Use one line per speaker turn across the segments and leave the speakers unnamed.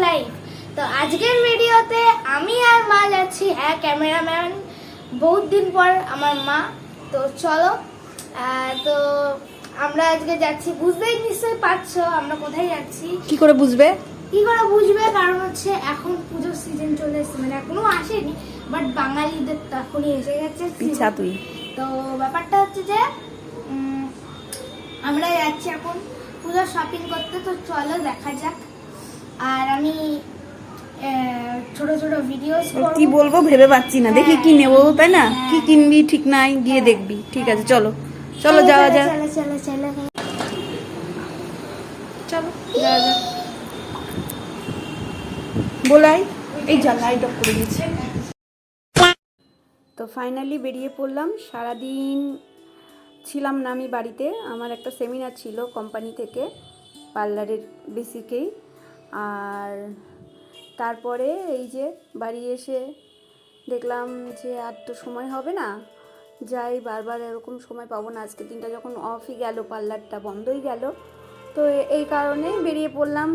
Life. তো আজকের ভিডিওতে আমি আর মা যাচ্ছি, হ্যাঁ ক্যামেরাম্যান বহুত দিন পর আমার মা। তো চলো, তো আমরা আজকে যাচ্ছি, বুঝতেই নিশ্চয়ই পারছো আমরা কোথায় যাচ্ছি।
কি করে বুঝবে?
কারণ হচ্ছে এখন পুজোর সিজন চলে এসেছে, মানে এখনো আসেনি, বাট বাঙালিদের তখনই এসে গেছে
পিছা তুই।
তো ব্যাপারটা হচ্ছে যে আমরা যাচ্ছি এখন পুজোর শপিং করতে। তো চলো দেখা যাক। আর আমি ছোট ছোট ভিডিওস করব।
কি বলবো ভেবে পাচ্ছি না, দেখি কি নেবো, তাই না? কি কিনবি ঠিক নাই, গিয়ে দেখবি। ঠিক আছে, চলো চলো যাওয়া যাক।
চলো চলো চলো
চলো যাওয়া যাক। বলাই এই যা লাইট অফ করে দিয়েছে। তো ফাইনালি বেরিয়ে পড়লাম। সারাদিন ছিলাম না আমি বাড়িতে, আমার একটা সেমিনার ছিল কোম্পানি থেকে পার্লারের বেসিকেই। আর তারপরে এই যে বাড়ি এসে দেখলাম যে আর তো সময় হবে না, যাই বারবার এরকম সময় পাবো না। আজকে দিনটা যখন অফই গেল, পার্লারটা বন্ধই গেল, তো এই কারণে বেরিয়ে পড়লাম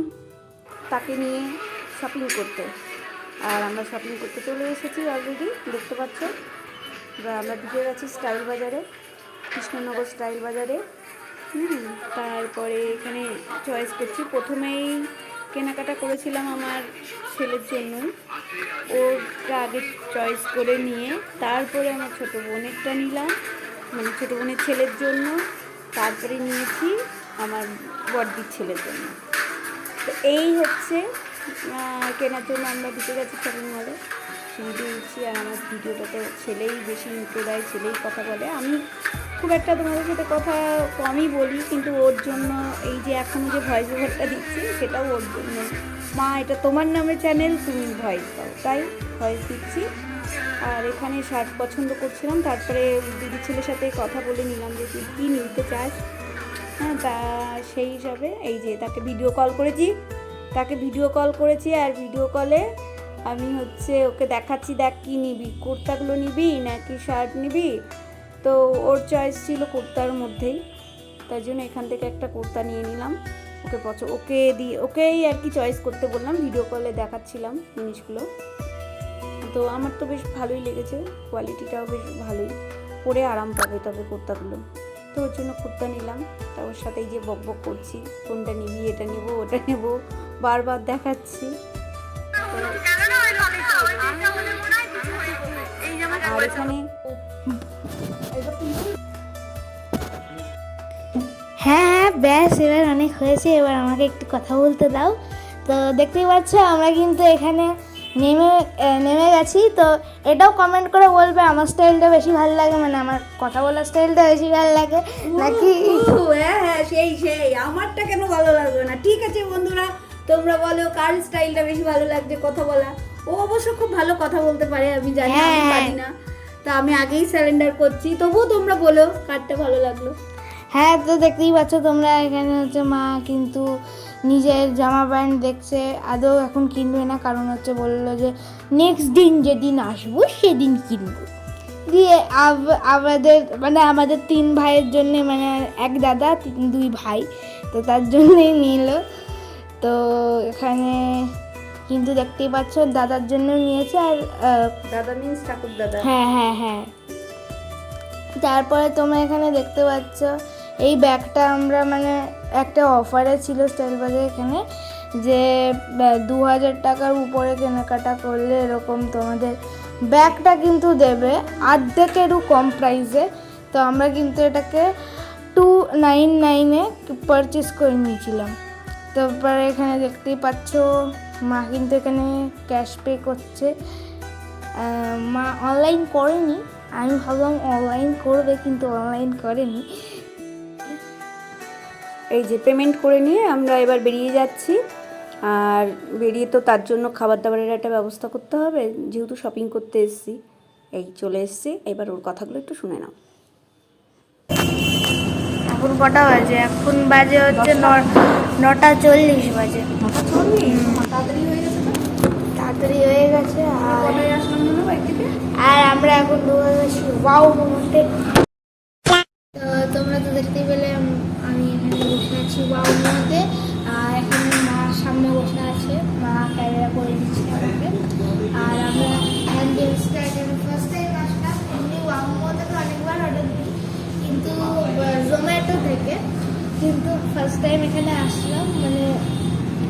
তাকে নিয়ে শপিং করতে। আর আমরা শপিং করতে চলে এসেছি অলরেডি, দেখতে পাচ্ছ। আমরা ঢুকে গেছি স্টাইল বাজারে, কৃষ্ণনগর স্টাইল বাজারে। তারপরে এখানে চয়েস করছি। প্রথমেই কেনাকাটা করেছিলাম আমার ছেলের জন্য, ওরটা আগে চয়েস করে নিয়ে তারপরে আমার ছোটো বোনেরটা নিলাম, মানে ছোটো বোনের ছেলের জন্য। তারপরে নিয়েছি আমার বড়দির ছেলের জন্য। তো এই হচ্ছে কেনার জন্য আমরা ঢুকে গেছি শপিং মলে, সিঁড়ি উঠছি। আর আমার ভিডিওটা তো ছেলেই বেশি ইন্ট্রো দেয়, ছেলেই কথা বলে। আমি খুব একটা তোমাদের সাথে কথা কমই বলি, কিন্তু ওর জন্য এই যে এখনও যে ভয়েস ওভারটা দিচ্ছি সেটাও ওর জন্য। মা, এটা তোমার নামে চ্যানেল, তুমি ভয়েস দাও, তাই ভয়েস দিচ্ছি। আর এখানে শার্ট পছন্দ করছিলাম, তারপরে দিদি ছেলের সাথে কথা বলে নিলাম যে তুই কী নিতে চাস। হ্যাঁ, তা সেই হিসাবে এই যে তাকে ভিডিও কল করেছি। আর ভিডিও কলে আমি হচ্ছে ওকে দেখাচ্ছি, দেখ কী নিবি, কুর্তাগুলো নিবি নাকি শার্ট নিবি। তো ওর চয়েস ছিল কুর্তার মধ্যেই, তার জন্য এখান থেকে একটা কুর্তা নিয়ে নিলাম। ওকেই আর কি চয়েস করতে বললাম, ভিডিও কলে দেখাচ্ছিলাম জিনিসগুলো। তো আমার তো বেশ ভালোই লেগেছে, কোয়ালিটিটাও বেশ ভালোই, পরে আরাম পাবে তবে কুর্তাগুলো। তো ওর জন্য কুর্তা নিলাম। তা ওর সাথেই যে বকবক করছি, কোনটা নিবি, এটা নেবো ওটা নেবো, বারবার দেখাচ্ছি। আর এখানে
হ্যাঁ ব্যাস, এবার অনেক হয়েছে, এবার আমাকে একটু কথা বলতে দাও। তো দেখতেই পাচ্ছ আমরা কিন্তু এখানে নেমে গেছি। তো এটাও কমেন্ট করে বলবে আমার স্টাইলটা বেশি ভালো লাগে, মানে আমার কথা বলার স্টাইলটা বেশি ভালো লাগে নাকি।
হ্যাঁ সেই আমারটা কেন ভালো লাগবে না? ঠিক আছে বন্ধুরা, তোমরা বলো কার স্টাইলটা বেশি ভালো লাগছে কথা বলা। ও অবশ্য খুব ভালো কথা বলতে পারে, আমি জানি, আমি পারি না। তা আমি আগেই সারেন্ডার করছি, তবুও তোমরা বলো কারটা ভালো লাগলো।
হ্যাঁ, তো দেখতেই পাচ্ছ তোমরা, এখানে হচ্ছে মা কিন্তু নিজের জামা প্যান্ট দেখছে, আদৌ এখন কিনবে না, কারণ হচ্ছে বললো যে নেক্সট দিন যেদিন আসবো সেদিন কিনবো। দিয়ে আমাদের 3 ভাইয়ের জন্যে, মানে এক দাদা 2 ভাই, তো তার জন্যই নিল। তো এখানে কিন্তু দেখতেই পাচ্ছ দাদার জন্য নিয়েছে। আর
দাদা মিন্স ঠাকুর দাদা।
হ্যাঁ। তারপরে তোমরা এখানে দেখতে পাচ্ছ এই ব্যাগটা আমরা, মানে একটা অফারে ছিল স্টাইল বাজারে এখানে, যে 2000 টাকার উপরে কেনাকাটা করলে এরকম তোমাদের ব্যাগটা কিন্তু দেবে অর্ধেকেরও কম প্রাইসে। তো আমরা কিন্তু এটাকে 299-এ পারচেস করে নিয়েছিলাম। তারপরে এখানে দেখতেই পাচ্ছ মা কিন্তু এখানে ক্যাশ পে করছে। মা অনলাইন করেনি, আমি ভাবলাম অনলাইন করবে, কিন্তু অনলাইন করেনি।
এই যে পেমেন্ট করে নিয়ে আমরা এবার বেরিয়ে যাচ্ছি। আর বেরিয়ে তো তার জন্য খাবার দাবারের একটা ব্যবস্থা করতে হবে, যেহেতু শপিং করতে এসেছি। এই চলে এসেছি, এবার ওর কথাগুলো একটু শুনে নাও।
এখন কটা বাজে? এখন বাজে হচ্ছে 9:40 বাজে। তাড়াতাড়ি হয়ে গেছে। আর আমরা এখন ঢুকে গেছি ওয়াও মোমোতে। তো তোমরা তো দেখতেই পেলে আমি এখানে বসে আছি ওয়াও মোমোতে। আর এখানে মা সামনে বসে আছে, মা ক্যামেরা করে দিচ্ছে আমাকে। আর আমরা হ্যান্ডেলসটা এখানে ফার্স্ট টাইম আসলাম। এমনি ওয়ামো থেকে অনেকবার অর্ডার দিই, কিন্তু জোম্যাটো থেকে, কিন্তু ফার্স্ট টাইম এখানে আসলাম, মানে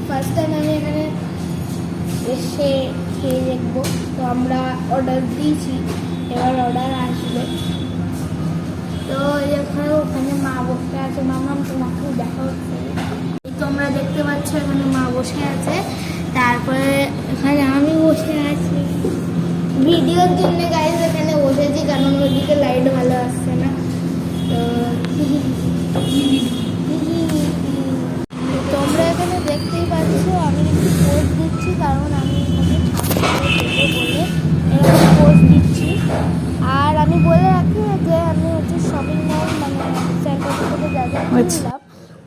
ফার্স্ট টাইম আমি এখানে এসে খেয়ে দেখবো। তো আমরা অর্ডার দিয়েছি, এবার অর্ডার আসবে। তো এখানে ওখানে মা বসে আছে, মামাম তোমাকেও দেখা হচ্ছে। তোমরা দেখতে পাচ্ছ এখানে মা বসে আছে, তারপরে এখানে আমি বসে আছি ভিডিওর জন্য। গাইজ এখানে বসেছি কারণ ওইদিকে লাইট ভালো আসছে না। তো তোমরা এখানে দেখতেই পাচ্ছ আমি একটু পোস্ট দিচ্ছি, কারণ আমি এখানে বলে এরকম পোস্ট দিচ্ছি। আর আমি বলে রাখি যে আমি হচ্ছে শপিং মল মানে সেন্টার থেকে যা যা কিনলাম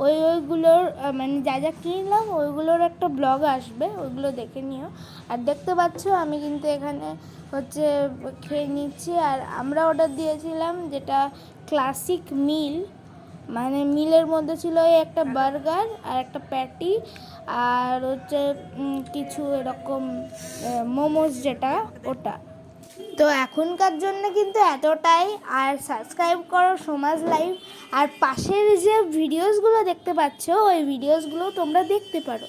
ওইগুলোর মানে যা যা কিনলাম ওইগুলোর একটা ব্লগ আসবে, ওইগুলো দেখে নিও। আর দেখতে পাচ্ছ আমি কিন্তু এখানে হচ্ছে খেয়ে নিচ্ছি। আর আমরা অর্ডার দিয়েছিলাম যেটা ক্লাসিক মিল, মানে মিলের মধ্যে ছিল একটা বার্গার আর একটা প্যাটি আর হচ্ছে কিছু এরকম মোমোস, যেটা ওটা। তো এখনকার জন্য কিন্তু এতটাই। আর সাবস্ক্রাইব করো সমাজ লাইভ, আর পাশের যে ভিডিওসগুলো দেখতে পাচ্ছ ওই ভিডিওসগুলো তোমরা দেখতে পারো।